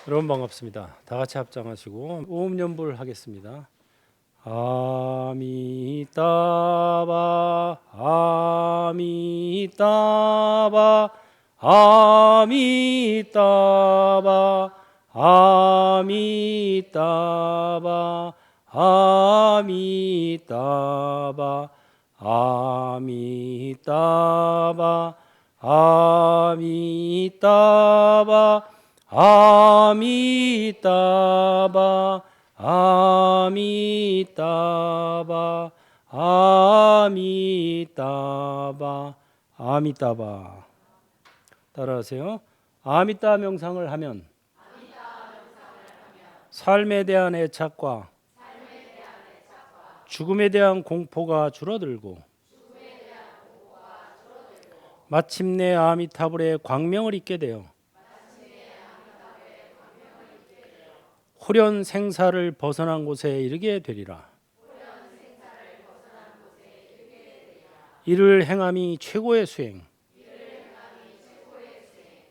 여러분 반갑습니다. 다 같이 합장하시고 오음연불 하겠습니다. 아미따바 아미따바 아미따바 아미따바 아미따바 아미따바 아미따바 아미따바 아미따바 아미따바 아미따바 따라하세요. 아미따 명상을 하면 삶에 대한 애착과 죽음에 대한 공포가 줄어들고 마침내 아미타불의 광명을 잊게 되어 호련 생사를 벗어난 곳에 이르게 되리라. 이를 행함이 최고의 수행,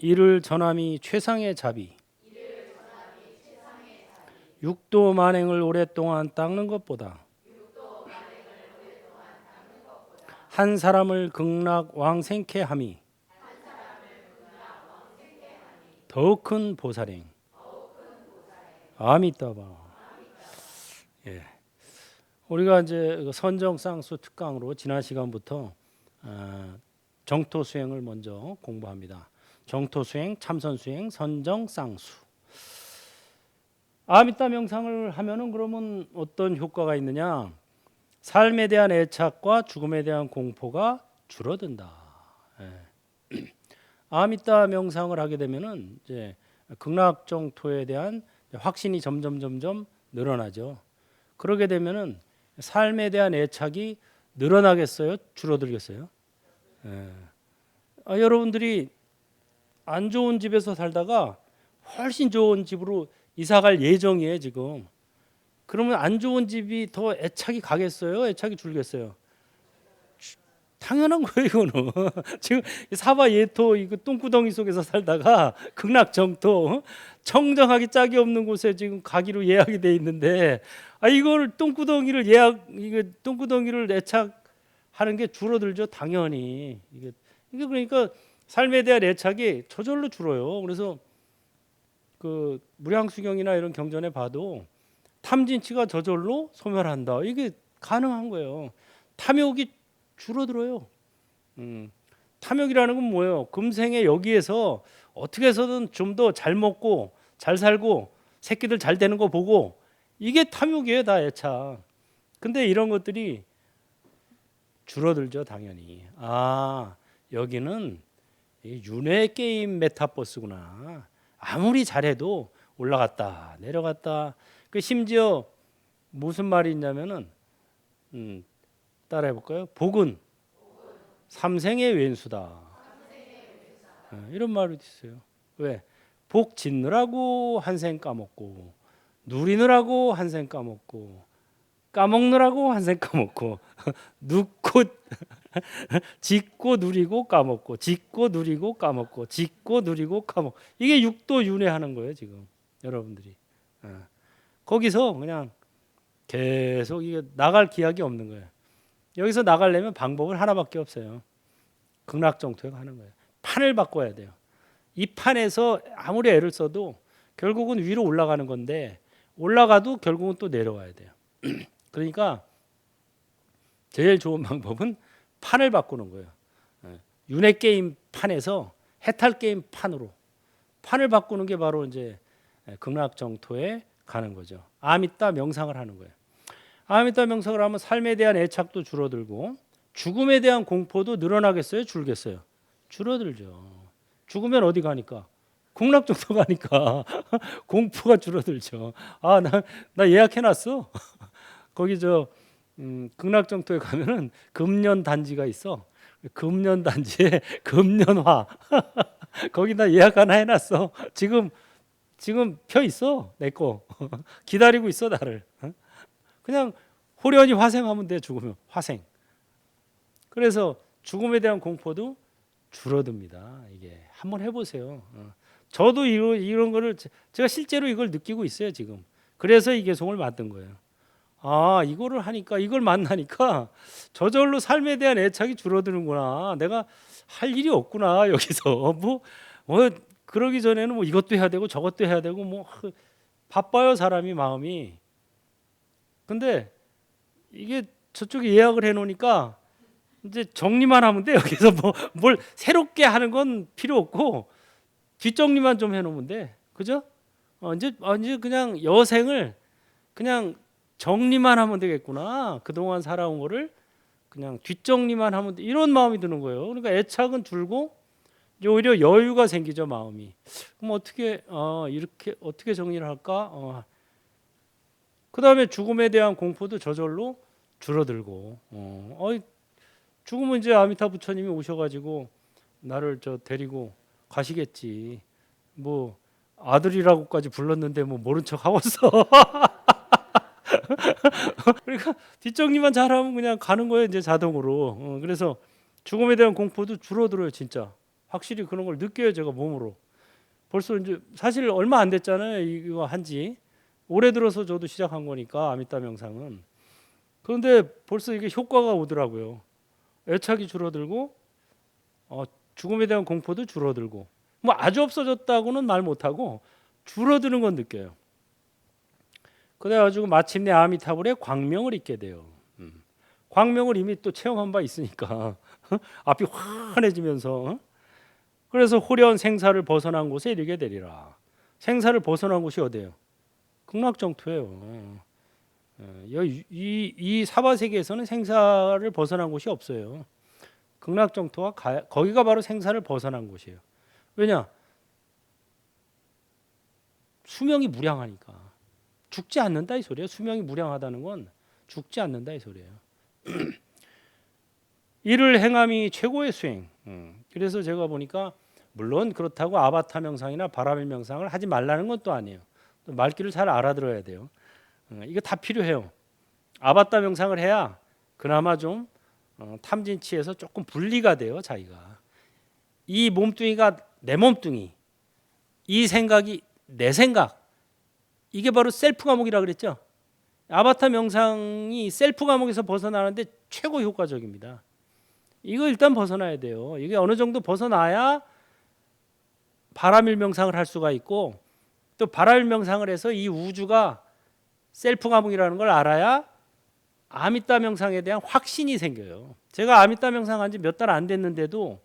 이를 전함이 최상의 자비. 육도 만행을 오랫동안 닦는 것보다 한 사람을 극락 왕생케 함이 더 큰 보살행. 아미따바. 예. 우리가 이제 선정쌍수 특강으로 지난 시간부터 정토 수행을 먼저 공부합니다. 정토 수행, 참선 수행, 선정쌍수. 아미따 명상을 하면은 그러면 어떤 효과가 있느냐? 삶에 대한 애착과 죽음에 대한 공포가 줄어든다. 예. 아미따 명상을 하게 되면은 이제 극락정토에 대한 확신이 점점 늘어나죠. 그러게 되면은 삶에 대한 애착이 늘어나겠어요? 줄어들겠어요? 예. 여러분들이 안 좋은 집에서 살다가 훨씬 좋은 집으로 이사갈 예정이에요 지금. 그러면 안 좋은 집이 더 애착이 가겠어요? 애착이 줄겠어요? 당연한 거예요 이거는. 지금 사바 예토 이거 똥구덩이 속에서 살다가 극락정토 청정하기 짝이 없는 곳에 지금 가기로 예약이 돼 있는데 이걸 똥구덩이를 이거 똥구덩이를 애착하는 게 줄어들죠 당연히. 이게 그러니까 삶에 대한 애착이 저절로 줄어요. 그래서 그 무량수경이나 이런 경전에 봐도 탐진치가 저절로 소멸한다. 이게 가능한 거예요. 탐욕이 줄어들어요. 탐욕이라는 건 뭐예요? 금생에 여기에서 어떻게 해서든 좀 더 잘 먹고 잘 살고 새끼들 잘 되는 거 보고 이게 탐욕이에요 다 애착. 근데 이런 것들이 줄어들죠 당연히. 여기는 윤회 게임 메타버스구나. 아무리 잘해도 올라갔다 내려갔다. 그 심지어 무슨 말이 있냐면은 따라해 볼까요? 복은 삼생의 왼수다. 이런 말이 있어요. 왜? 복 짓느라고 한 생 까먹고 누리느라고 한 생 까먹고 까먹느라고 한 생 까먹고 눕고 짓고 누리고 까먹고 짓고 누리고 까먹고 짓고 누리고 까먹고 이게 육도 윤회하는 거예요 지금 여러분들이. 거기서 그냥 계속 이게 나갈 기약이 없는 거예요. 여기서 나가려면 방법은 하나밖에 없어요. 극락정토에 가는 거예요. 판을 바꿔야 돼요. 이 판에서 아무리 애를 써도 결국은 위로 올라가는 건데 올라가도 결국은 또 내려와야 돼요. 그러니까 제일 좋은 방법은 판을 바꾸는 거예요. 윤회 게임 판에서 해탈 게임 판으로 판을 바꾸는 게 바로 이제 극락정토에 가는 거죠. 아미따 명상을 하는 거예요. 아미따 명상을 하면 삶에 대한 애착도 줄어들고 죽음에 대한 공포도 늘어나겠어요? 줄겠어요? 줄어들죠. 죽으면 어디 가니까? 극락정토 가니까 공포가 줄어들죠. 나 예약해놨어. 거기 극락정토에 가면은 금년 단지가 있어. 금년 단지에 금년화. 거기 나 예약 하나 해놨어. 지금 펴 있어 내 거. 기다리고 있어 나를. 그냥 호련히 화생하면 돼. 죽으면 화생. 그래서 죽음에 대한 공포도 줄어듭니다. 이게 한번 해보세요. 저도 이런 거를 제가 실제로 이걸 느끼고 있어요 지금. 그래서 이 개송을 만든 거예요. 아, 이거를 하니까, 이걸 만나니까 저절로 삶에 대한 애착이 줄어드는구나. 내가 할 일이 없구나 여기서. 뭐 그러기 전에는 뭐 이것도 해야 되고 저것도 해야 되고 뭐 바빠요 사람이 마음이. 근데 이게 저쪽에 예약을 해놓으니까 이제 정리만 하면 돼. 여기서 뭐 뭘 새롭게 하는 건 필요 없고 뒷정리만 좀 해놓으면 돼. 그죠? 이제 그냥 여생을 그냥 정리만 하면 되겠구나. 그동안 살아온 거를 그냥 뒷정리만 하면 돼. 이런 마음이 드는 거예요. 그러니까 애착은 줄고 오히려 여유가 생기죠 마음이. 그럼 어떻게 이렇게 어떻게 정리를 할까? 그 다음에 죽음에 대한 공포도 저절로 줄어들고. 죽으면 이제 아미타 부처님이 오셔가지고 나를 데리고 가시겠지. 뭐 아들이라고까지 불렀는데 뭐 모른 척 하고 있어. 그러니까 뒷정리만 잘하면 그냥 가는 거예요 이제 자동으로. 그래서 죽음에 대한 공포도 줄어들어요 진짜. 확실히 그런 걸 느껴요 제가 몸으로. 벌써 이제 사실 얼마 안 됐잖아요 이거 한지. 올해 들어서 저도 시작한 거니까 아미타 명상은. 그런데 벌써 이게 효과가 오더라고요. 애착이 줄어들고 죽음에 대한 공포도 줄어들고 뭐 아주 없어졌다고는 말 못하고 줄어드는 건 느껴요. 그래가지고 마침내 아미타불의 광명을 잊게 돼요. 광명을 이미 또 체험한 바 있으니까 앞이 환해지면서 그래서 호련 생사를 벗어난 곳에 이르게 되리라. 생사를 벗어난 곳이 어디예요? 극락정토예요. 이 사바세계에서는 생사를 벗어난 곳이 없어요. 극락정토와 거기가 바로 생사를 벗어난 곳이에요. 왜냐? 수명이 무량하니까. 죽지 않는다 이 소리예요. 수명이 무량하다는 건 죽지 않는다 이 소리예요. 이를 행함이 최고의 수행. 그래서 제가 보니까 물론 그렇다고 아바타 명상이나 바라밀 명상을 하지 말라는 것도 아니에요. 또 말귀를 잘 알아들어야 돼요. 이거 다 필요해요. 아바타 명상을 해야 그나마 좀 탐진치에서 조금 분리가 돼요. 자기가 이 몸뚱이가 내 몸뚱이, 이 생각이 내 생각, 이게 바로 셀프 감옥이라 그랬죠. 아바타 명상이 셀프 감옥에서 벗어나는데 최고 효과적입니다. 이거 일단 벗어나야 돼요. 이게 어느 정도 벗어나야 바라밀 명상을 할 수가 있고 또 바라밀 명상을 해서 이 우주가 셀프 감옥이라는 걸 알아야 아미타 명상에 대한 확신이 생겨요. 제가 아미타 명상한 지 몇 달 안 됐는데도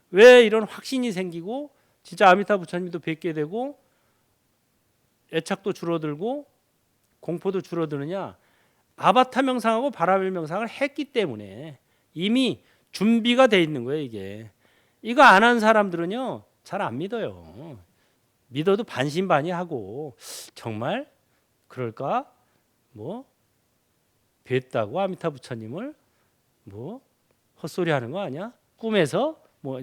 왜 이런 확신이 생기고 진짜 아미타 부처님도 뵙게 되고 애착도 줄어들고 공포도 줄어드느냐? 아바타 명상하고 바라밀 명상을 했기 때문에 이미 준비가 돼 있는 거예요. 이거 안 한 사람들은요 잘 안 믿어요. 믿어도 반신반의하고 정말 그럴까? 뭐 뵀다고 아미타 부처님을 뭐 헛소리 하는 거 아니야? 꿈에서 뭐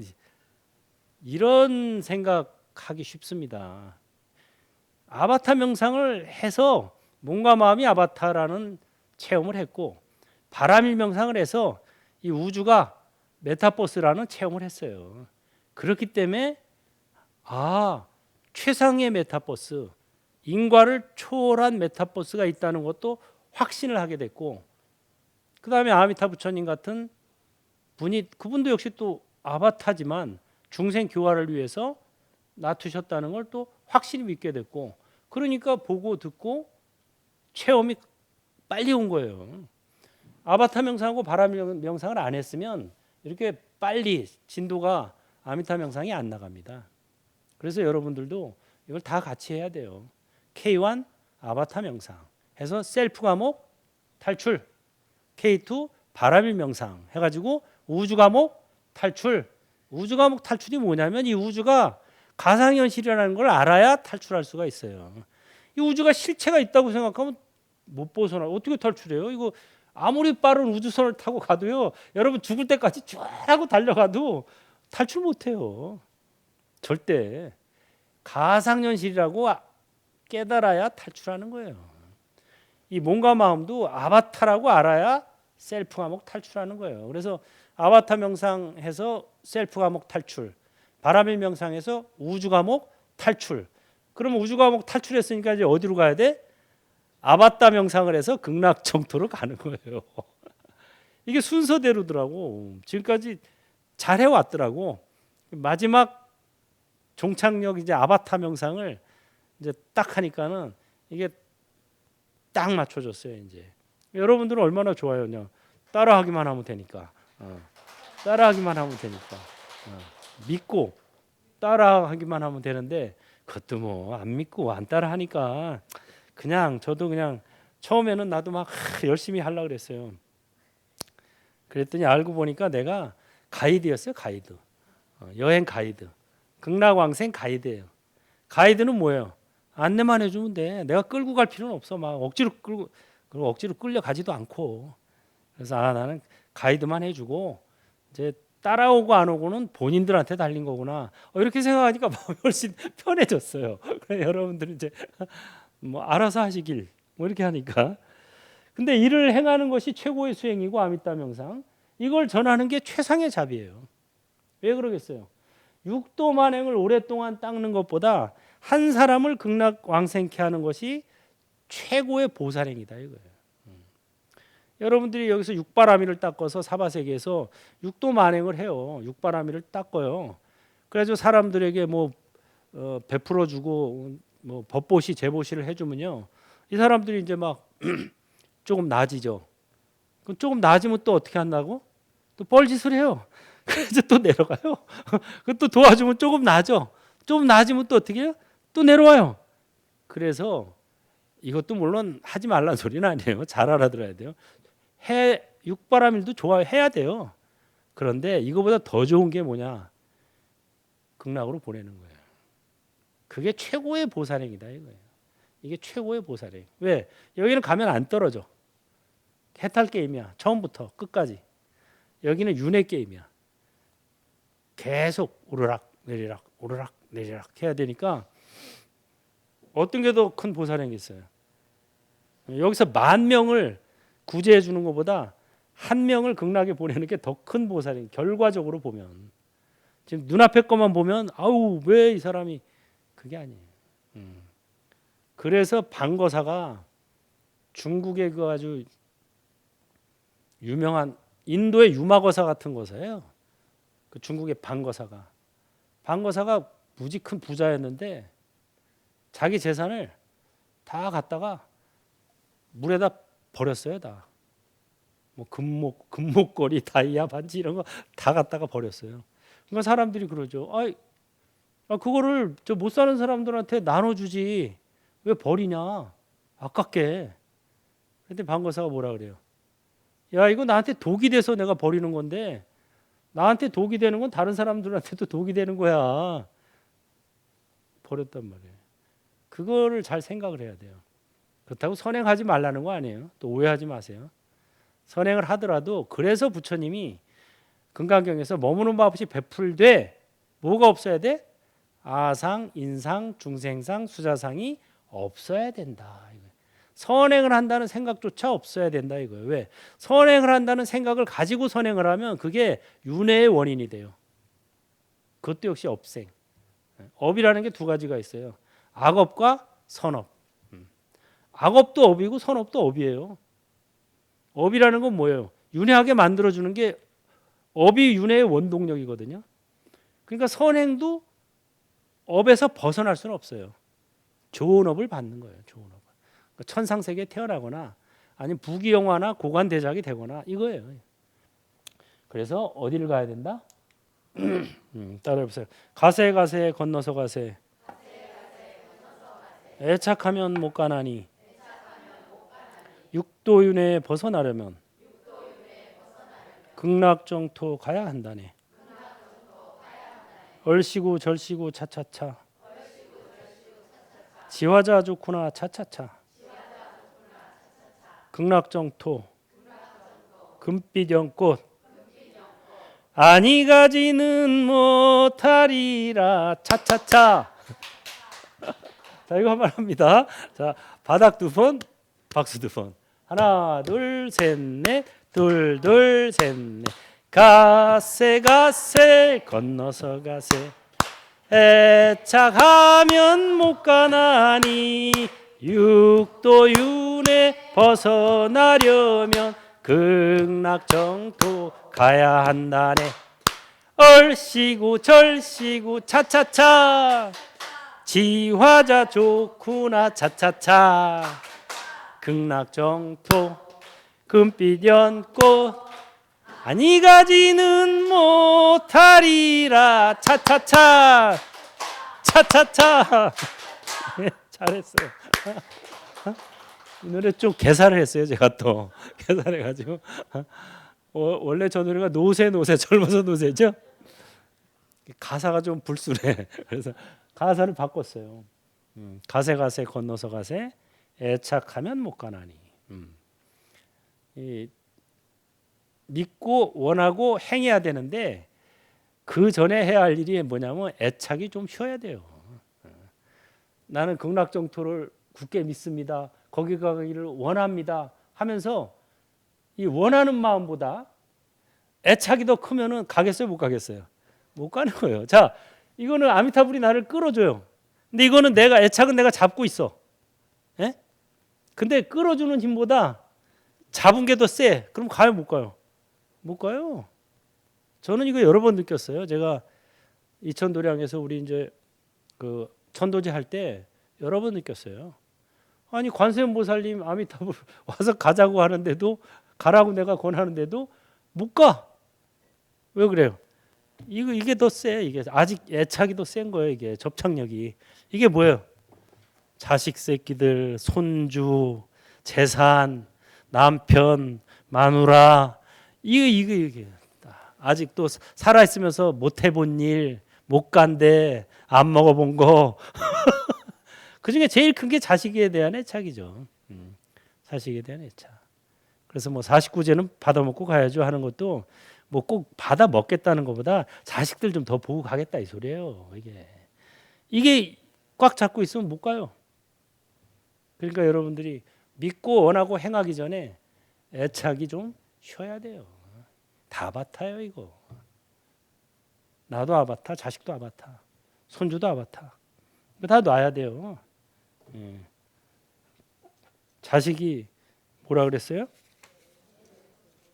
이런 생각하기 쉽습니다. 아바타 명상을 해서 몸과 마음이 아바타라는 체험을 했고 바라밀 명상을 해서 이 우주가 메타버스라는 체험을 했어요. 그렇기 때문에 최상의 메타버스, 인과를 초월한 메타버스가 있다는 것도 확신을 하게 됐고 그 다음에 아미타 부처님 같은 분이 그분도 역시 또 아바타지만 중생 교화를 위해서 놔두셨다는 걸 또 확실히 믿게 됐고 그러니까 보고 듣고 체험이 빨리 온 거예요. 아바타 명상하고 바라밀 명상을 안 했으면 이렇게 빨리 진도가 아미타 명상이 안 나갑니다. 그래서 여러분들도 이걸 다 같이 해야 돼요. K1 아바타 명상 해서 셀프 감옥 탈출, K2 바라밀 명상 해가지고 우주 감옥 탈출. 우주 감옥 탈출이 뭐냐면 이 우주가 가상현실이라는 걸 알아야 탈출할 수가 있어요. 이 우주가 실체가 있다고 생각하면 못 벗어나. 어떻게 탈출해요? 이거 아무리 빠른 우주선을 타고 가도요. 여러분 죽을 때까지 쭉 하고 달려가도 탈출 못해요. 절대. 가상현실이라고 깨달아야 탈출하는 거예요. 이 몸과 마음도 아바타라고 알아야 셀프 감옥 탈출하는 거예요. 그래서 아바타 명상해서 셀프 감옥 탈출, 바라밀 명상해서 우주 감옥 탈출. 그러면 우주과목 탈출했으니까 이제 어디로 가야 돼? 아바타 명상을 해서 극락정토로 가는 거예요. 이게 순서대로더라고. 지금까지 잘 해왔더라고. 마지막 종착역 이제 아바타 명상을 이제 딱 하니까는 이게 딱 맞춰줬어요. 이제 여러분들은 얼마나 좋아요. 그냥 따라하기만 하면 되니까. 따라하기만 하면 되니까. 믿고 따라하기만 하면 되는데 그것도 뭐 안 믿고 안 따라하니까 그냥 저도 그냥 처음에는 나도 막 열심히 하려고 그랬어요. 그랬더니 알고 보니까 내가 가이드였어요. 가이드. 여행 가이드. 극락왕생 가이드예요. 가이드는 뭐예요? 안내만 해주면 돼. 내가 끌고 갈 필요는 없어. 막 억지로 끌고 그리고 억지로 끌려가지도 않고. 그래서 나는 가이드만 해주고 이제 따라오고 안 오고는 본인들한테 달린 거구나. 이렇게 생각하니까 훨씬 편해졌어요. 그래 여러분들은 이제 뭐 알아서 하시길 뭐 이렇게 하니까. 근데 이를 행하는 것이 최고의 수행이고 아미따 명상. 이걸 전하는 게 최상의 자비예요. 왜 그러겠어요? 육도 만행을 오랫동안 닦는 것보다 한 사람을 극락 왕생케 하는 것이 최고의 보살행이다 이거예요. 여러분들이 여기서 육바라밀을 닦아서 사바세계에서 육도 만행을 해요. 육바라밀을 닦아요. 그래서 사람들에게 뭐 베풀어 주고 뭐 법보시 제보시를 해주면요, 이 사람들이 이제 막 조금 나아지죠. 그럼 조금 나아지면 또 어떻게 한다고? 또 뻘짓을 해요. 그래서 또 내려가요. 또 도와주면 조금 나아져. 조금 나아지면 또 어떻게 해요? 또 내려와요. 그래서 이것도 물론 하지 말라는 소리는 아니에요. 잘 알아들어야 돼요. 육바라밀도 좋아요. 해야 돼요. 그런데 이거보다 더 좋은 게 뭐냐? 극락으로 보내는 거예요. 그게 최고의 보살행이다 이거예요. 이게 최고의 보살행. 왜? 여기는 가면 안 떨어져. 해탈 게임이야. 처음부터 끝까지. 여기는 윤회 게임이야. 계속 오르락 내리락 오르락 내리락 해야 되니까 어떤 게 더 큰 보살행이 있어요? 여기서 10,000명을 구제해 주는 것보다 1명을 극락에 보내는 게 더 큰 보살행. 결과적으로 보면 지금 눈앞에 것만 보면 아우 왜 이 사람이 그게 아니에요. 그래서 방거사가 중국의 그 아주 유명한 인도의 유마거사 같은 거사예요. 그 중국의 방거사가 무지 큰 부자였는데 자기 재산을 다 갖다가 물에다 버렸어요. 다. 뭐 금목걸이, 다이아 반지 이런 거 다 갖다가 버렸어요. 그러니까 사람들이 그러죠. 그거를 저 못 사는 사람들한테 나눠주지 왜 버리냐? 아깝게. 그런데 방거사가 뭐라 그래요? 야 이거 나한테 독이 돼서 내가 버리는 건데 나한테 독이 되는 건 다른 사람들한테도 독이 되는 거야. 버렸단 말이에요. 그거를 잘 생각을 해야 돼요. 그렇다고 선행하지 말라는 거 아니에요. 또 오해하지 마세요. 선행을 하더라도 그래서 부처님이 금강경에서 머무는 바 없이 베풀되 뭐가 없어야 돼? 아상, 인상, 중생상, 수자상이 없어야 된다. 선행을 한다는 생각조차 없어야 된다 이거예요. 왜? 선행을 한다는 생각을 가지고 선행을 하면 그게 윤회의 원인이 돼요. 그것도 역시 업생. 업이라는 게 두 가지가 있어요. 악업과 선업. 악업도 업이고 선업도 업이에요. 업이라는 건 뭐예요? 윤회하게 만들어주는 게 업이 윤회의 원동력이거든요. 그러니까 선행도 업에서 벗어날 수는 없어요. 좋은 업을 받는 거예요. 좋은 업. 천상세계에 태어나거나 아니면 부귀영화나 고관대작이 되거나 이거예요. 그래서 어디를 가야 된다? 따라해보세요. 가세 건너서 가세. 애착하면 못 가나니. 육도윤회에 벗어나려면 극락정토 가야 한다네. 얼씨구 절씨구 차차차. 지화자 좋구나 차차차. 극락정토 금빛 연꽃 아니 가지는 못하리라 차차차. 자 이거 한번 합니다. 자 바닥 2번 박수 2번. 하나 둘 셋 넷 둘 셋 넷. 가세 건너서 가세. 애착하면 못 가나니 육도윤회 벗어나려면 극락정토 가야 한다네. 얼씨구 절씨구 차차차 지화자 좋구나 차차차 극락정토 금빛 연꽃 아니 가지는 못하리라 차차차 차차차. 잘했어요. 이 노래 좀 개사를 했어요. 제가 또 개사해가지고 원래 저 노래가 노세 젊어서 노세죠. 가사가 좀 불순해. 그래서 가사를 바꿨어요. 가세 건너서 가세 애착하면 못 가나니. 이 믿고 원하고 행해야 되는데 그 전에 해야 할 일이 뭐냐면 애착이 좀 쉬어야 돼요. 나는 극락정토를 굳게 믿습니다. 거기 가기를 원합니다 하면서 이 원하는 마음보다 애착이 더 크면은 가겠어요, 못 가겠어요? 못 가는 거예요. 자, 이거는 아미타불이 나를 끌어줘요. 근데 이거는 애착은 내가 잡고 있어. 예? 근데 끌어주는 힘보다 잡은 게 더 세. 그럼 가요, 못 가요? 못 가요. 저는 이거 여러 번 느꼈어요. 제가 이천도량에서 우리 이제 그 천도제 할 때 여러 번 느꼈어요. 아니 관세음보살님 아미타불 와서 가자고 하는데도 가라고 내가 권하는데도 못 가. 왜 그래요? 이게 더 세. 이게 아직 애착이 더 센 거예요. 이게 접착력이. 이게 뭐예요? 자식 새끼들, 손주, 재산, 남편, 마누라. 이게 아직도 살아 있으면서 못 해본 일, 못 간데 안 먹어본 거. 그 중에 제일 큰 게 자식에 대한 애착이죠. 자식에 대한 애착. 그래서 뭐 49제는 받아먹고 가야죠 하는 것도 뭐 꼭 받아 먹겠다는 것보다 자식들 좀 더 보고 가겠다 이 소리예요. 이게 꽉 잡고 있으면 못 가요. 그러니까 여러분들이 믿고 원하고 행하기 전에 애착이 좀 쉬어야 돼요. 다 아바타예요 이거. 나도 아바타, 자식도 아바타, 손주도 아바타. 다 놔야 돼요. 자식이 뭐라 그랬어요?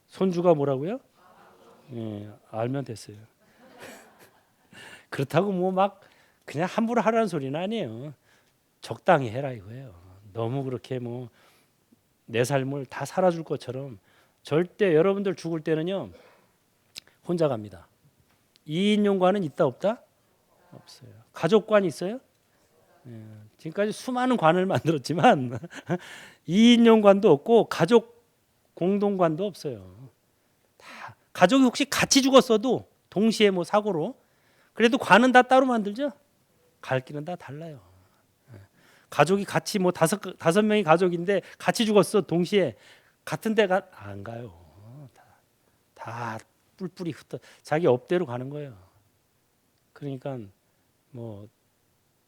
손주가 뭐라고요? 알면 됐어요. 그렇다고 뭐 막 그냥 함부로 하라는 소리는 아니에요. 적당히 해라 이거예요. 너무 그렇게 뭐 내 삶을 다 살아줄 것처럼 절대. 여러분들 죽을 때는요 혼자 갑니다. 2인용관은 있다 없다? 없어요. 가족관 있어요? 지금까지 수많은 관을 만들었지만 2인용관도 없고 가족 공동관도 없어요. 다 가족이 혹시 같이 죽었어도 동시에 뭐 사고로 그래도 관은 다 따로 만들죠. 갈 길은 다 달라요. 가족이 같이 뭐 다섯 명이 가족인데 같이 죽었어 동시에 같은 데가 안 가요. 다 뿔뿔이 흩어 자기 업대로 가는 거예요. 그러니까 뭐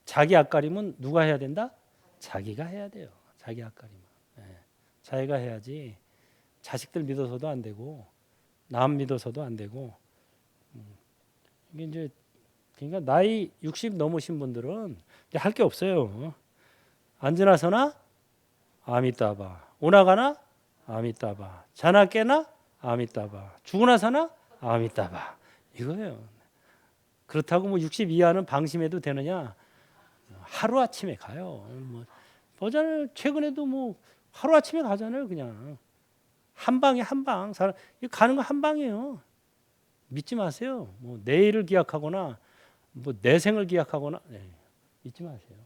자기 앞가림은 누가 해야 된다? 자기가 해야 돼요. 자기 앞가림은 자기가 해야지. 자식들 믿어서도 안 되고 남 믿어서도 안 되고. 이게 이제 그러니까 나이 60 넘으신 분들은 할 게 없어요. 앉으나 서나 아미따바, 오나가나 아미따바, 자나 깨나 아미따바, 죽으나 사나 아미따바 이거예요. 그렇다고 뭐 60 이하는 방심해도 되느냐? 하루 아침에 가요. 뭐 보잖아요. 최근에도 뭐 하루 아침에 가잖아요. 그냥 한 방에 한 방. 가는 거 한 방이에요. 믿지 마세요. 뭐 내일을 기약하거나 뭐 내생을 기약하거나 믿지 마세요.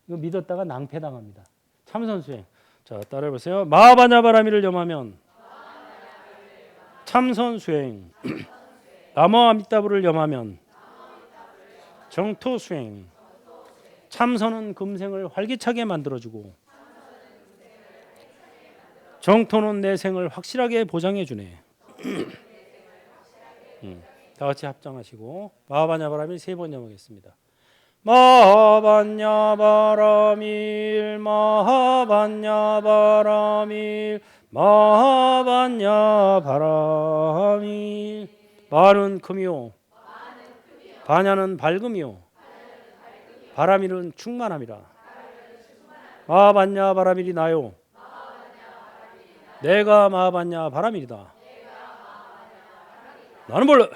이거 믿었다가 낭패당합니다. 참선수행. 자 따라해보세요. 마하바냐바라미를 염하면 참선수행. 나머아미따불을 염하면 정토수행. 참선은 금생을 활기차게 만들어주고 정토는 내 생을 확실하게 보장해주네. 다 같이 합장하시고 마하바냐바라밀 3번 염하겠습니다. 마하바냐바라밀 마하바냐바라밀 마하바냐바라밀. 마는 금이요 바냐는 밝음이요 바람일은 충만함이라. 마하반야 바람일이 나요. 내가 마하반야 바람일이다. 나는 본래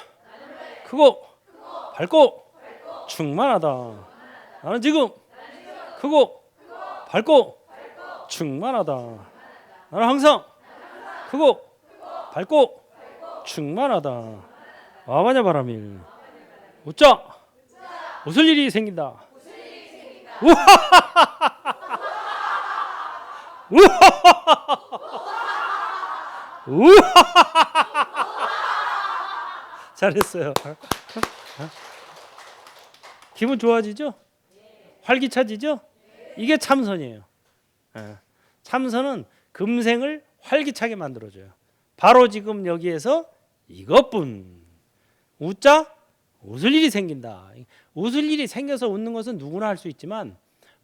크고 밝고 충만하다. 나는 지금 크고 밝고 충만하다. 나는 항상 크고 밝고 충만하다. 마하반야 바람일. 웃자. 웃을 일이 생긴다. 우와! 우와! 잘했어요. 기분 좋아지죠? 활기차지죠? 이게 참선이에요. 참선은 금생을 활기차게 만들어줘요. 바로 지금 여기에서 이것뿐. 웃자 웃을 일이 생긴다. 웃을 일이 생겨서 웃는 것은 누구나 할 수 있지만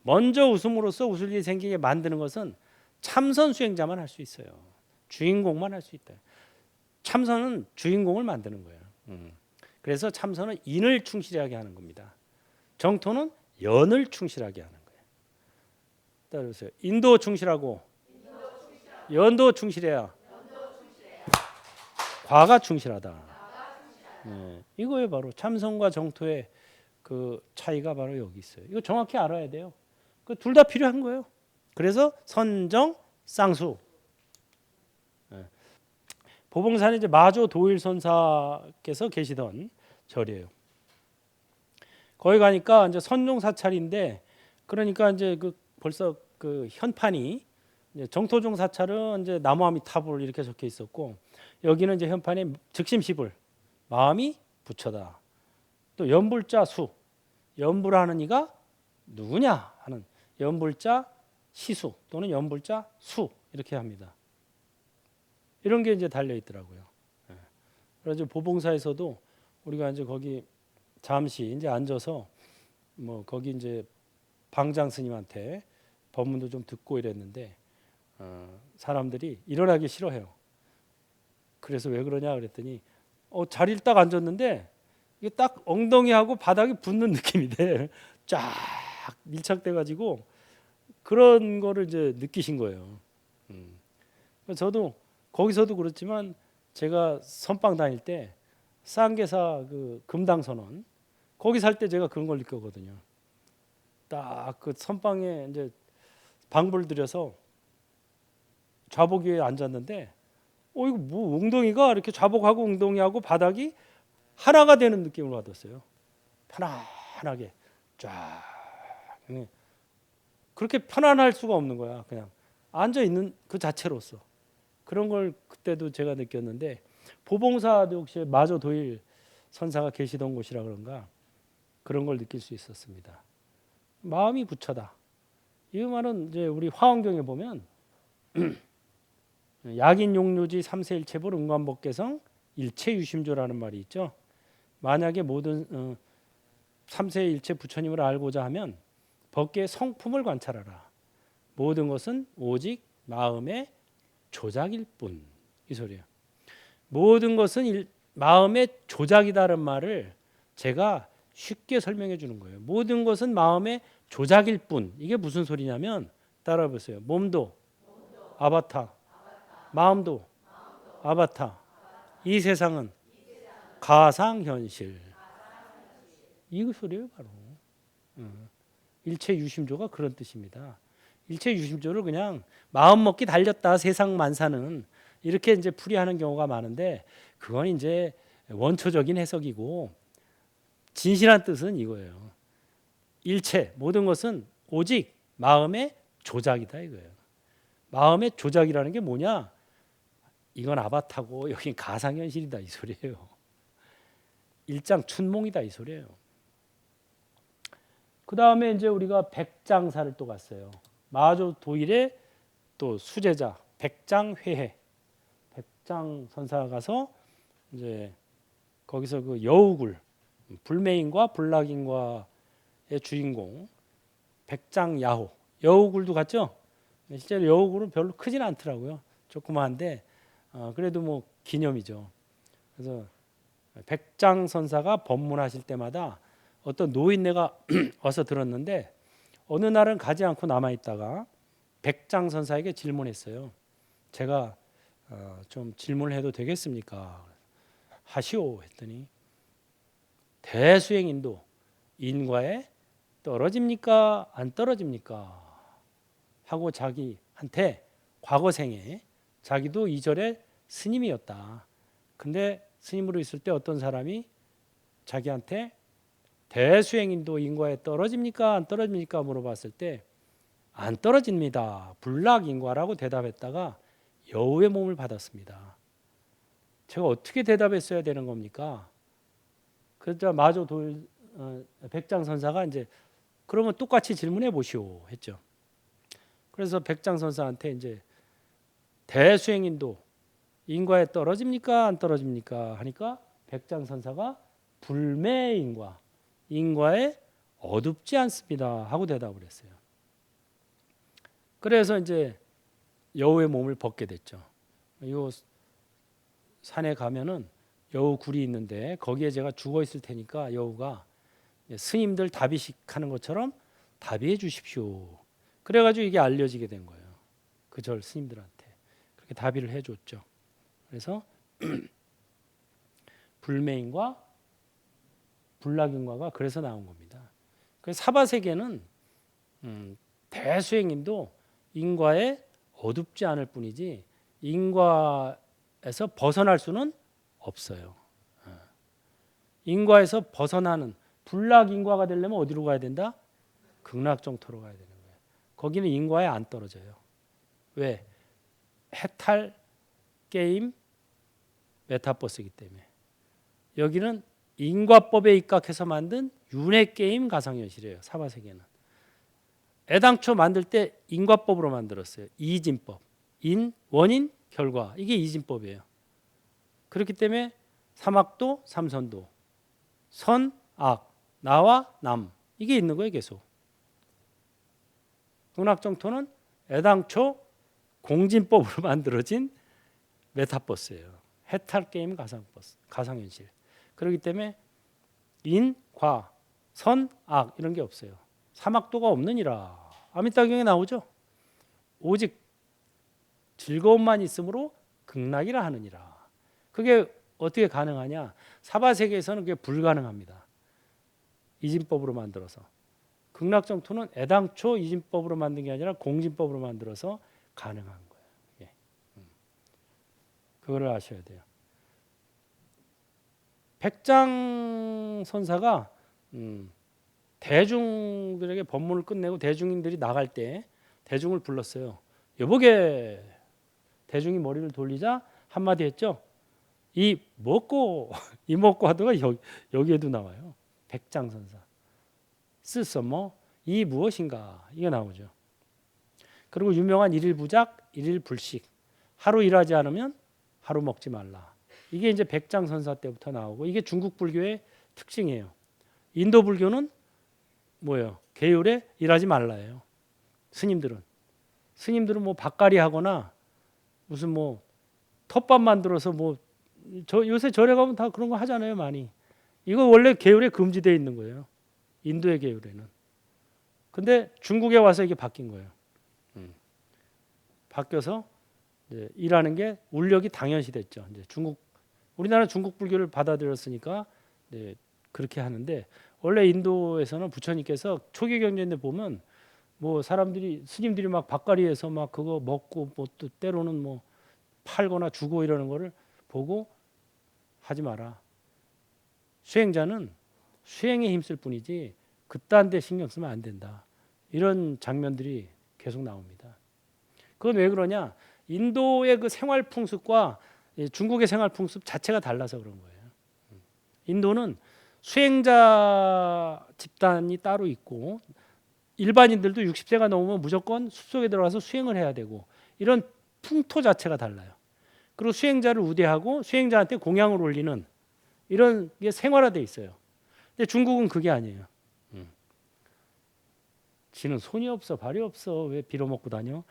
먼저 웃음으로써 웃을 일이 생기게 만드는 것은 참선 수행자만 할 수 있어요. 주인공만 할 수 있다. 참선은 주인공을 만드는 거예요. 그래서 참선은 인을 충실하게 하는 겁니다. 정토는 연을 충실하게 하는 거예요. 따라오세요. 인도 충실하고 연도 충실해야 과가 충실하다. 이거에 바로 참선과 정토의 그 차이가 바로 여기 있어요. 이거 정확히 알아야 돼요. 그 둘 다 필요한 거예요. 그래서 선정 쌍수. 보봉산에 이제 마조 도일 선사께서 계시던 절이에요. 거기 가니까 이제 선종 사찰인데 그러니까 이제 그 벌써 그 현판이 이제 정토종 사찰은 이제 나무아미 타불 이렇게 적혀 있었고 여기는 이제 현판에 즉심시불 마음이 부처다. 또 연불자 수 연불하는 이가 누구냐 하는 연불자 시수 또는 연불자 수 이렇게 합니다. 이런 게 이제 달려 있더라고요. 그래서 보봉사에서도 우리가 이제 거기 잠시 이제 앉아서 뭐 거기 이제 방장 스님한테 법문도 좀 듣고 이랬는데 사람들이 일어나기 싫어해요. 그래서 왜 그러냐 그랬더니 자리를 딱 앉았는데 이게 딱 엉덩이하고 바닥이 붙는 느낌이 돼. 쫙 밀착돼 가지고 그런 거를 이제 느끼신 거예요. 저도 거기서도 그렇지만 제가 선방 다닐 때 쌍계사 그 금당선언 거기 살 때 제가 그런 걸 느꼈거든요. 딱 그 선방에 이제 방불 들여서 좌복 위에 앉았는데 이거 뭐 엉덩이가 이렇게 좌복하고 엉덩이하고 바닥이 하나가 되는 느낌을 받았어요. 편안하게 쫙. 그렇게 편안할 수가 없는 거야. 그냥 앉아 있는 그 자체로서. 그런 걸 그때도 제가 느꼈는데 보봉사도 역시 마조 도일 선사가 계시던 곳이라 그런가 그런 걸 느낄 수 있었습니다. 마음이 부처다. 이 말은 이제 우리 화엄경에 보면 약인용류지 삼세일체불 응관법계성 일체유심조라는 말이 있죠. 만약에 모든 삼세일체 부처님을 알고자 하면 법계의 성품을 관찰하라. 모든 것은 오직 마음의 조작일 뿐. 이 소리예요. 모든 것은 마음의 조작이다라는 말을 제가 쉽게 설명해 주는 거예요. 모든 것은 마음의 조작일 뿐. 이게 무슨 소리냐면 따라 보세요. 몸도 아바타, 마음도 아바타. 이 세상은 가상현실. 이 소리예요, 바로. 일체유심조가 그런 뜻입니다. 일체유심조를 그냥 마음 먹기 달렸다 세상 만사는 이렇게 이제 풀이하는 경우가 많은데 그건 이제 원초적인 해석이고 진실한 뜻은 이거예요. 일체 모든 것은 오직 마음의 조작이다 이거예요. 마음의 조작이라는 게 뭐냐? 이건 아바타고 여긴 가상현실이다 이 소리예요. 일장춘몽이다 이 소리예요. 그 다음에 이제 우리가 백장사를 또 갔어요. 마조 도일의 또 수제자 백장회해 백장 선사가 가서 이제 거기서 그 여우굴 불매인과 불락인과의 주인공 백장야호 여우굴도 갔죠. 실제로 여우굴은 별로 크진 않더라고요. 조그마한데 그래도 뭐 기념이죠. 그래서 백장 선사가 법문하실 때마다 어떤 노인네가 와서 들었는데 어느 날은 가지 않고 남아 있다가 백장선사에게 질문했어요. 제가 좀 질문을 해도 되겠습니까? 하시오 했더니 대수행인도 인과에 떨어집니까? 안 떨어집니까? 하고 자기한테 과거 생에 자기도 이절의 스님이었다. 근데 스님으로 있을 때 어떤 사람이 자기한테 대수행인도 인과에 떨어집니까? 안 떨어집니까? 물어봤을 때 안 떨어집니다. 불락인과라고 대답했다가 여우의 몸을 받았습니다. 제가 어떻게 대답했어야 되는 겁니까? 그러자 마저 백장선사가 이제 그러면 똑같이 질문해 보시오 했죠. 그래서 백장선사한테 이제 대수행인도 인과에 떨어집니까? 안 떨어집니까? 하니까 백장선사가 불매인과 인과에 어둡지 않습니다 하고 대답을 했어요. 그래서 이제 여우의 몸을 벗게 됐죠. 이 산에 가면은 여우 굴이 있는데 거기에 제가 죽어 있을 테니까 여우가 스님들 다비식 하는 것처럼 다비해 주십시오. 그래가지고 이게 알려지게 된 거예요. 그 절 스님들한테 그렇게 다비를 해줬죠. 그래서 불매인과 불락인과가 그래서 나온 겁니다. 그래서 사바세계는 대수행인도 인과에 어둡지 않을 뿐이지 인과에서 벗어날 수는 없어요. 인과에서 벗어나는 불락인과가 되려면 어디로 가야 된다? 극락정토로 가야 되는 거예요. 거기는 인과에 안 떨어져요. 왜? 해탈 게임 메타버스이기 때문에. 여기는 인과법에 입각해서 만든 윤회 게임 가상현실이에요. 사바세계는. 애당초 만들 때 인과법으로 만들었어요. 이진법. 인, 원인, 결과. 이게 이진법이에요. 그렇기 때문에 삼악도, 삼선도. 선, 악, 나와 남. 이게 있는 거예요. 계속. 극락정토는 애당초 공진법으로 만들어진 메타버스예요. 해탈 게임 가상현실. 그렇기 때문에 인, 과, 선, 악 이런 게 없어요. 사막도가 없느니라. 아미따경에 나오죠. 오직 즐거움만 있으므로 극락이라 하느니라. 그게 어떻게 가능하냐? 사바세계에서는 그게 불가능합니다. 이진법으로 만들어서. 극락정토는 애당초 이진법으로 만든 게 아니라 공진법으로 만들어서 가능한 거예요. 예. 그거를 아셔야 돼요. 백장선사가 대중들에게 법문을 끝내고 대중인들이 나갈 때 대중을 불렀어요. 여보게. 대중이 머리를 돌리자 한마디 했죠. 이 먹고 이 먹고 하다가 여기에도 나와요. 백장선사. 쓰서머 이 무엇인가 이게 나오죠. 그리고 유명한 일일부작 일일불식. 하루 일하지 않으면 하루 먹지 말라. 이게 이제 백장선사 때부터 나오고 이게 중국 불교의 특징이에요. 인도 불교는 뭐예요? 계율에 일하지 말라예요. 스님들은 뭐 밭갈이 하거나 무슨 뭐 텃밭 만들어서 뭐 요새 절에 가면 다 그런 거 하잖아요, 많이. 이거 원래 계율에 금지되어 있는 거예요. 인도의 계율에는. 근데 중국에 와서 이게 바뀐 거예요. 바뀌어서 이제 일하는 게 울력이 당연시 됐죠. 이제 우리나라 중국 불교를 받아들였으니까 이제 그렇게 하는데 원래 인도에서는 부처님께서 초기 경전에 보면 뭐 스님들이 막 밭갈이에서 막 그거 먹고 뭐 또 때로는 뭐 팔거나 주고 이러는 거를 보고 하지 마라. 수행자는 수행에 힘쓸 뿐이지 그딴 데 신경 쓰면 안 된다. 이런 장면들이 계속 나옵니다. 그건 왜 그러냐? 인도의 그 생활 풍습과 중국의 생활 풍습 자체가 달라서 그런 거예요. 인도는 수행자 집단이 따로 있고 일반인들도 60세가 넘으면 무조건 숲속에 들어가서 수행을 해야 되고 이런 풍토 자체가 달라요. 그리고 수행자를 우대하고 수행자한테 공양을 올리는 이런 게 생활화돼 있어요. 근데 중국은 그게 아니에요. 지는 손이 없어 발이 없어 왜 빌어먹고 다녀?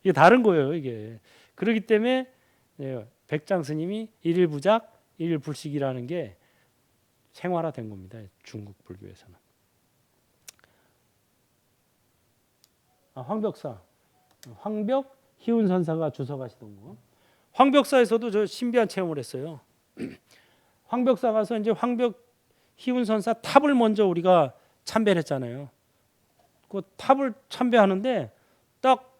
이게 다른 거예요. 이게. 그렇기 때문에 백장 스님이 일일부작 일일불식이라는 게 생활화된 겁니다. 중국 불교에서는. 황벽사, 황벽 희운선사가 주석하시던 거. 황벽사에서도 저 신비한 체험을 했어요. 황벽사 가서 이제 황벽 희운선사 탑을 먼저 우리가 참배를 했잖아요. 그 탑을 참배하는데 딱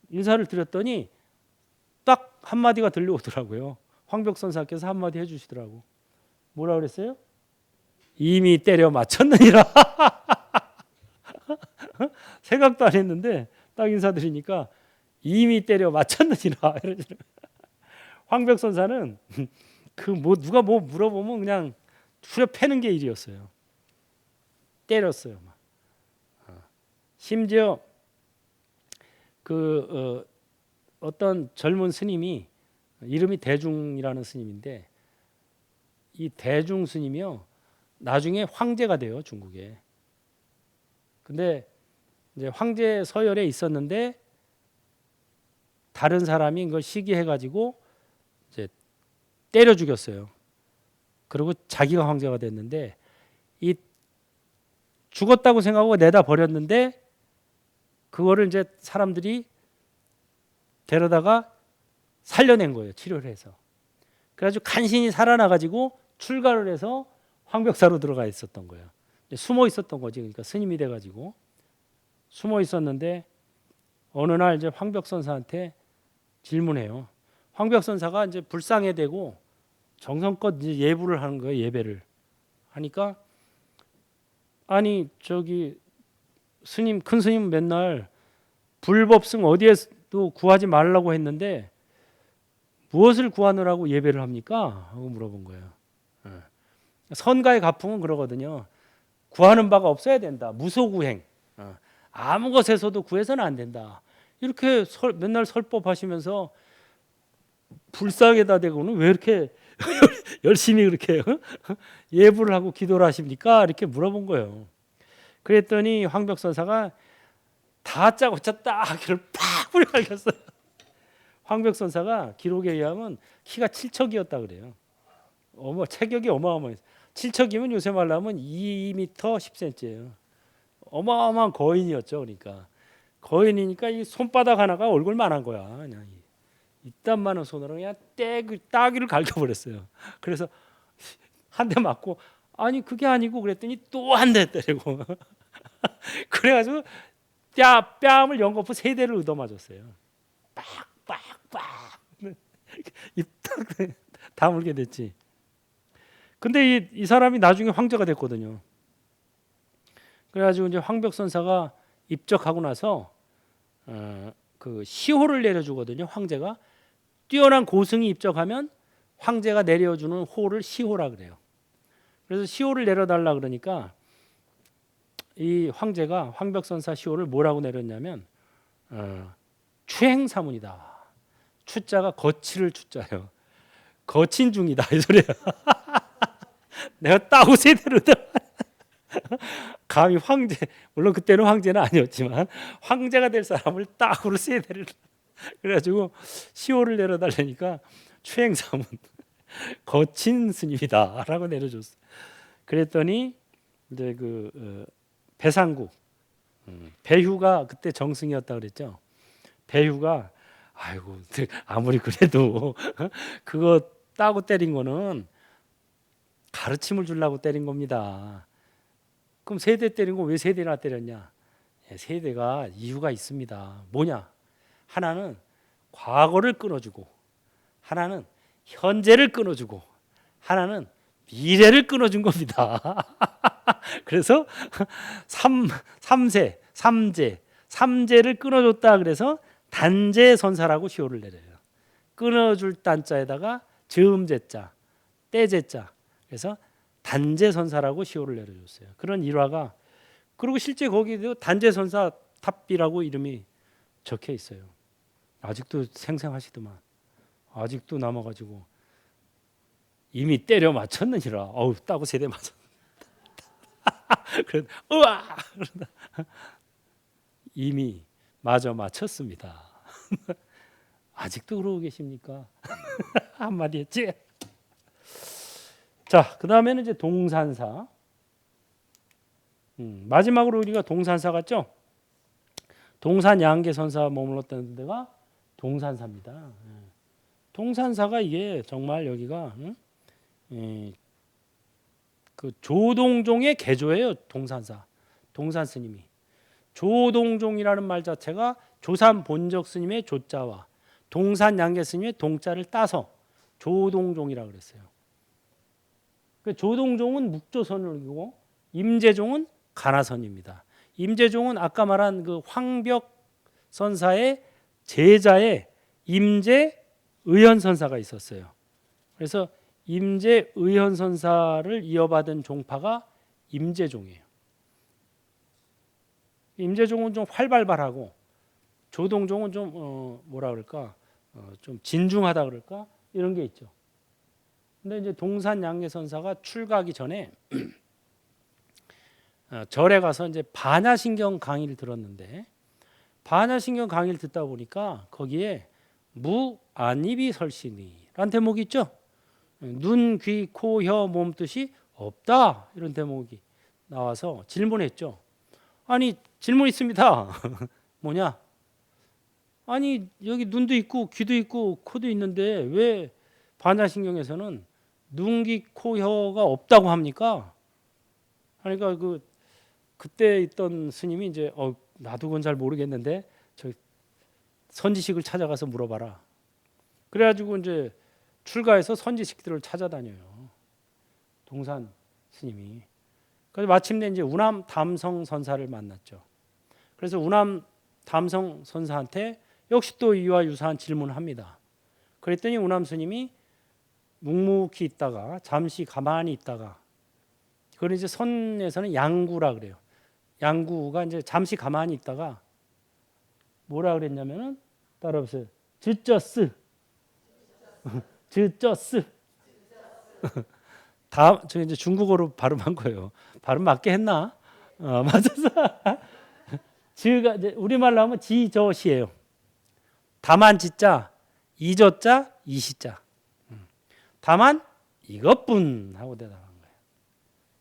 인사를 드렸더니 딱 한마디가 들려오더라고요. 황벽선사께서 한마디 해주시더라고. 뭐라 그랬어요? 이미 때려 맞췄느니라. 생각도 안 했는데 딱 인사드리니까 이미 때려 맞췄느니라. 황벽선사는 그 뭐 누가 뭐 물어보면 그냥 후려 패는 게 일이었어요. 때렸어요. 막. 심지어 그 어떤 젊은 스님이 이름이 대중이라는 스님인데 이 대중 스님이요 나중에 황제가 돼요 중국에. 근데 이제 황제 서열에 있었는데 다른 사람이 그걸 시기해가지고 이제 때려 죽였어요. 그리고 자기가 황제가 됐는데 이 죽었다고 생각하고 내다 버렸는데 그거를 이제 사람들이 데려다가 살려낸 거예요. 치료를 해서. 그래가지고 간신히 살아나가지고 출가를 해서 황벽사로 들어가 있었던 거예요. 숨어 있었던 거지. 그러니까 스님이 돼가지고 숨어 있었는데 어느 날 이제 황벽선사한테 질문해요. 황벽선사가 이제 불상에 대고 정성껏 이제 예부를 하는 거예요. 예배를 하니까 아니 저기 스님 큰 스님 맨날 불법승 어디에도 구하지 말라고 했는데 무엇을 구하느라고 예배를 합니까? 하고 물어본 거예요. 선가의 가풍은 그러거든요. 구하는 바가 없어야 된다. 무소구행. 아무 것에서도 구해서는 안 된다. 이렇게 맨날 설법하시면서 불상에다 대고는 왜 이렇게 열심히 그렇게 예불을 하고 기도를 하십니까? 이렇게 물어본 거예요. 그랬더니 황벽선사가 다짜고 쳤다 하기를 팍 불려갈겼어요. 황벽선사가 기록에 의하면 키가 7척이었다 그래요. 체격이 어마어마해요. 7척이면 요새 말로 하면 2m 10cm예요. 어마어마한 거인이었죠. 그러니까 거인이니까 이 손바닥 하나가 얼굴만한 거야. 그냥 이딴만한 손으로 그냥 따귀를 갈겨버렸어요. 그래서 한 대 맞고 아니 그게 아니고 그랬더니 또 한 대 때리고 그래가지고 뺨을 연거푸 3대를 얻어맞았어요. 빡빡빡 입딱 다물게 됐지. 근데 이 사람이 나중에 황제가 됐거든요. 그래가지고 이제 황벽선사가 입적하고 나서 그 시호를 내려주거든요. 황제가 뛰어난 고승이 입적하면 황제가 내려주는 호를 시호라 그래요. 그래서 시호를 내려달라 그러니까 이 황제가 황벽선사 시호를 뭐라고 내렸냐면 추행사문이다. 추자가 거칠을 추자예요. 거친 중이다 이 소리야. 내가 따고 세대로 감히 황제, 물론 그때는 황제는 아니었지만 황제가 될 사람을 따구로 세대를 그래가지고 시호를 내려달라니까 추행사문 거친 스님이다라고 내려줬어. 그랬더니 이제 그 배상국 배휴가 그때 정승이었다 그랬죠. 배휴가 아이고 아무리 그래도 그거 따고 때린 거는 가르침을 주려고 때린 겁니다. 그럼 3대 때린 거 왜 3대나 때렸냐? 3대가 이유가 있습니다. 뭐냐? 하나는 과거를 끊어주고, 하나는 현재를 끊어주고, 하나는 미래를 끊어준 겁니다. 그래서 3제를 끊어줬다 그래서 단제선사라고 시호를 내려요. 끊어줄 단자에다가 즈음제자, 떼제자. 그래서 단제선사라고 시호를 내려줬어요. 그런 일화가 그리고 실제 거기도 단제선사 탑비라고 이름이 적혀 있어요. 아직도 생생하시더만. 아직도 남아가지고 이미 때려 맞췄느니라. 어우 따고 3대 맞았. 그래, 우와! 이미 마저 맞췄습니다. 아직도 그러고 계십니까? 한마디 했지. 자, 그 다음에는 이제 동산사. 마지막으로 우리가 동산사 같죠? 동산 양계선사 머물렀던 데가 동산사입니다. 동산사가 이게 정말 여기가 그 조동종의 개조예요. 동산사. 동산 스님이. 조동종이라는 말 자체가 조산 본적 스님의 조자와 동산 양계 스님의 동자를 따서 조동종이라고 그랬어요. 그 조동종은 묵조선이고 임재종은 가나선입니다. 임재종은 아까 말한 그 황벽 선사의 제자의 임재의현 선사가 있었어요. 그래서 임재의현 선사를 이어받은 종파가 임재종이에요. 임재종은 좀 활발하고 조동종은 좀 뭐라 그럴까? 좀 진중하다 그럴까? 이런 게 있죠. 근데 이제 동산 양계 선사가 출가하기 전에 절에 가서 이제 반야신경 강의를 들었는데 반야신경 강의를 듣다 보니까 거기에 무안입이 설신이라는 대목이 있죠. 눈, 귀, 코, 혀, 몸 뜻이 없다 이런 대목이 나와서 질문했죠. 아니 질문 있습니다. 뭐냐? 아니 여기 눈도 있고 귀도 있고 코도 있는데 왜 반야신경에서는 눈, 귀, 코, 혀가 없다고 합니까? 그러니까 그때 있던 스님이 이제 나도 그건 잘 모르겠는데 저 선지식을 찾아가서 물어봐라. 그래가지고 이제 출가해서 선지식들을 찾아다녀요. 동산 스님이. 그래서 마침내 이제 우남 담성 선사를 만났죠. 그래서 우남 담성 선사한테 역시 또 이와 유사한 질문을 합니다. 그랬더니 우남 스님이 묵묵히 있다가 잠시 가만히 있다가 그걸 이제 선에서는 양구라 그래요. 양구가 이제 잠시 가만히 있다가 뭐라 그랬냐면은 따라보세요. 즈쩌스. 즈쩌스. 다 저 이제 중국어로 발음한 거예요. 발음 맞게 했나? 맞았어. 즈가 이제 우리말로 하면 지저시예요. 다만 지자, 이저자, 이시자. 다만 이것뿐 하고 대답한 거예요.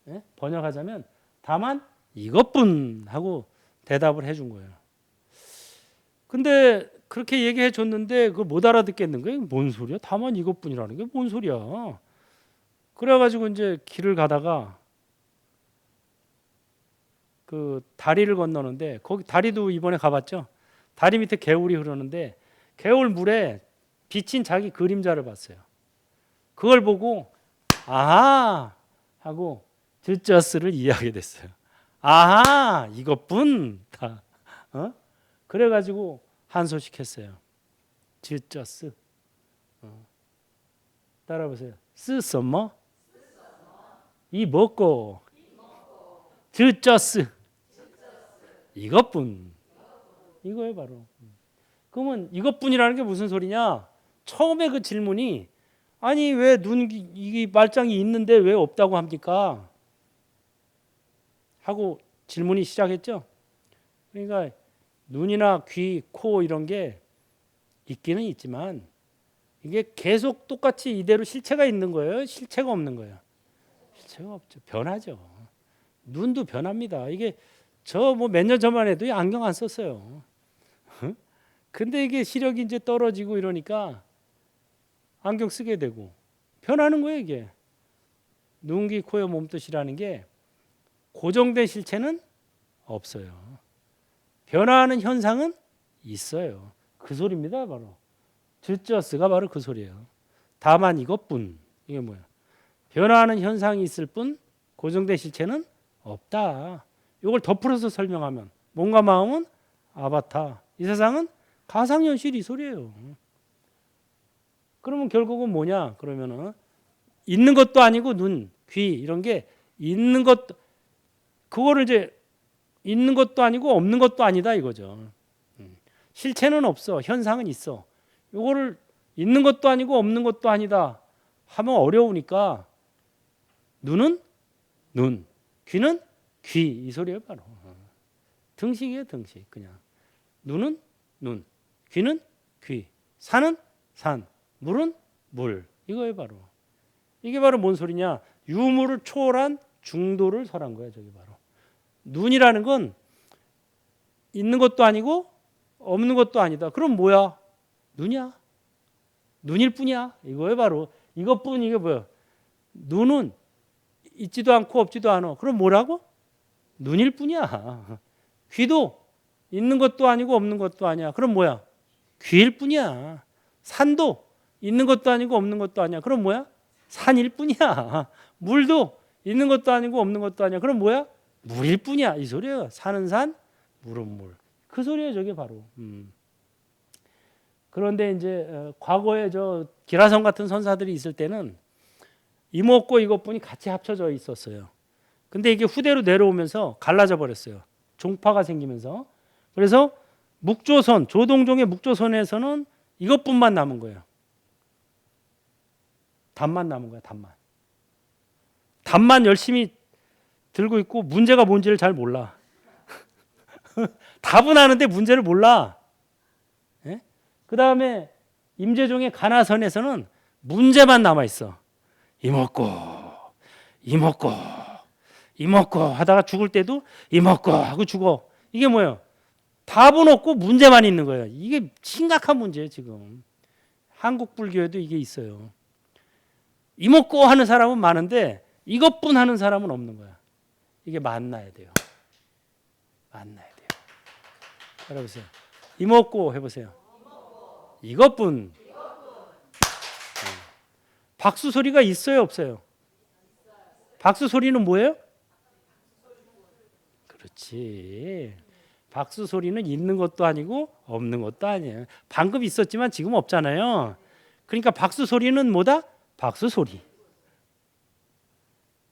네? 번역하자면 다만 이것뿐 하고 대답을 해준 거예요. 근데 그렇게 얘기해 줬는데 그걸 못 알아듣겠는 거예요. 뭔 소리야? 다만 이것뿐이라는 게 뭔 소리야? 그래가지고 이제 길을 가다가 그 다리를 건너는데 거기 다리도 이번에 가봤죠. 다리 밑에 개울이 흐르는데 개울 물에 비친 자기 그림자를 봤어요. 그걸 보고 아하 하고 즈쩌스를 이해하게 됐어요. 아하 이것뿐 다. 그래가지고 한 소식 했어요. 즈쩌스. 따라보세요. 쓰썸머 이 먹고 즈쩌스 이것뿐. 이거예요 바로. 그러면 이것뿐이라는 게 무슨 소리냐? 처음에 그 질문이 아니 왜 눈 이 말짱이 있는데 왜 없다고 합니까? 하고 질문이 시작했죠. 그러니까 눈이나 귀, 코 이런 게 있기는 있지만 이게 계속 똑같이 이대로 실체가 있는 거예요? 실체가 없는 거예요? 실체가 없죠. 변하죠. 눈도 변합니다. 이게 저 뭐 몇 년 전만 해도 안경 안 썼어요. 근데 이게 시력이 이제 떨어지고 이러니까 안경 쓰게 되고 변하는 거예요, 이게. 눈, 귀, 코, 혀, 몸뜻이라는 게 고정된 실체는 없어요. 변화하는 현상은 있어요. 그 소리입니다, 바로. 즈쩌스가 바로 그 소리예요. 다만 이것뿐. 이게 뭐야? 변화하는 현상이 있을 뿐 고정된 실체는 없다. 이걸 덧풀어서 설명하면 몸과 마음은 아바타. 이 세상은 가상현실 이 소리예요. 그러면 결국은 뭐냐? 그러면은 있는 것도 아니고 눈, 귀 이런 게 있는 것 그거를 이제 있는 것도 아니고 없는 것도 아니다 이거죠. 실체는 없어. 현상은 있어. 이거를 있는 것도 아니고 없는 것도 아니다 하면 어려우니까 눈은 눈, 귀는 귀 이 소리예요 바로. 등식이에요 등식 그냥. 눈은 눈, 귀는 귀, 산은 산, 물은 물 이거예요 바로. 이게 바로 뭔 소리냐? 유무를 초월한 중도를 설한 거야. 저기 바로 눈이라는 건 있는 것도 아니고 없는 것도 아니다. 그럼 뭐야? 눈이야. 눈일 뿐이야. 이거에 바로 이것뿐. 이게 뭐야? 눈은 있지도 않고 없지도 않아. 그럼 뭐라고? 눈일 뿐이야. 귀도 있는 것도 아니고 없는 것도 아니야. 그럼 뭐야? 귀일 뿐이야. 산도 있는 것도 아니고 없는 것도 아니야. 그럼 뭐야? 산일 뿐이야. 물도 있는 것도 아니고 없는 것도 아니야. 그럼 뭐야? 물일 뿐이야. 이 소리예요. 사는 산, 물은 물. 그 소리예요. 저게 바로. 그런데 이제 과거에 저 기라성 같은 선사들이 있을 때는 이목고 이것뿐이 같이 합쳐져 있었어요. 근데 이게 후대로 내려오면서 갈라져 버렸어요. 종파가 생기면서. 그래서 묵조선, 조동종의 묵조선에서는 이것뿐만 남은 거예요. 답만 남은 거야. 답만 열심히 들고 있고 문제가 뭔지를 잘 몰라. 답은 아는데 문제를 몰라. 예? 그 다음에 임재종의 가나선에서는 문제만 남아 있어. 이먹고 하다가 죽을 때도 이먹고 하고 죽어. 이게 뭐예요? 답은 없고 문제만 있는 거예요. 이게 심각한 문제예요. 지금 한국 불교에도 이게 있어요. 이먹고 하는 사람은 많은데 이것뿐 하는 사람은 없는 거야. 이게 만나야 돼요. 알아보세요. 이먹고 해보세요. 이것뿐. 박수 소리가 있어요, 없어요? 박수 소리는 뭐예요? 그렇지. 박수 소리는 있는 것도 아니고 없는 것도 아니에요. 방금 있었지만 지금 없잖아요. 그러니까 박수 소리는 뭐다? 박수 소리.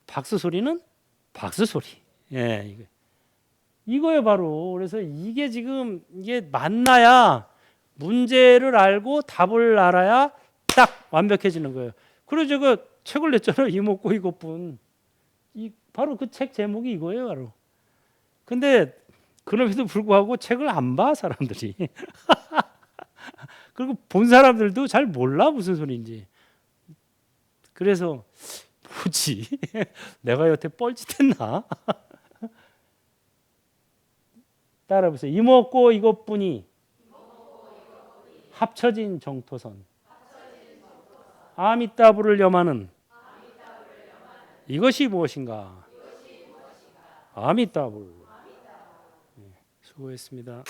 박수 소리는 박수 소리. 예, 이거예요 바로. 그래서 이게 지금 이게 만나야 문제를 알고 답을 알아야 딱 완벽해지는 거예요. 그래서 제가 책을 냈잖아요. 이먹고 이것뿐. 바로 그 책 제목이 이거예요, 바로. 근데 그럼에도 불구하고 책을 안 봐, 사람들이. 그리고 본 사람들도 잘 몰라 무슨 소리인지. 그래서 뭐지? 내가 여태 뻘짓했나? 따라해보세요. 이먹고 이것뿐이 합쳐진 정토선. 아미따불을 염하는 이것이 무엇인가? 아미따불. 수고했습니다.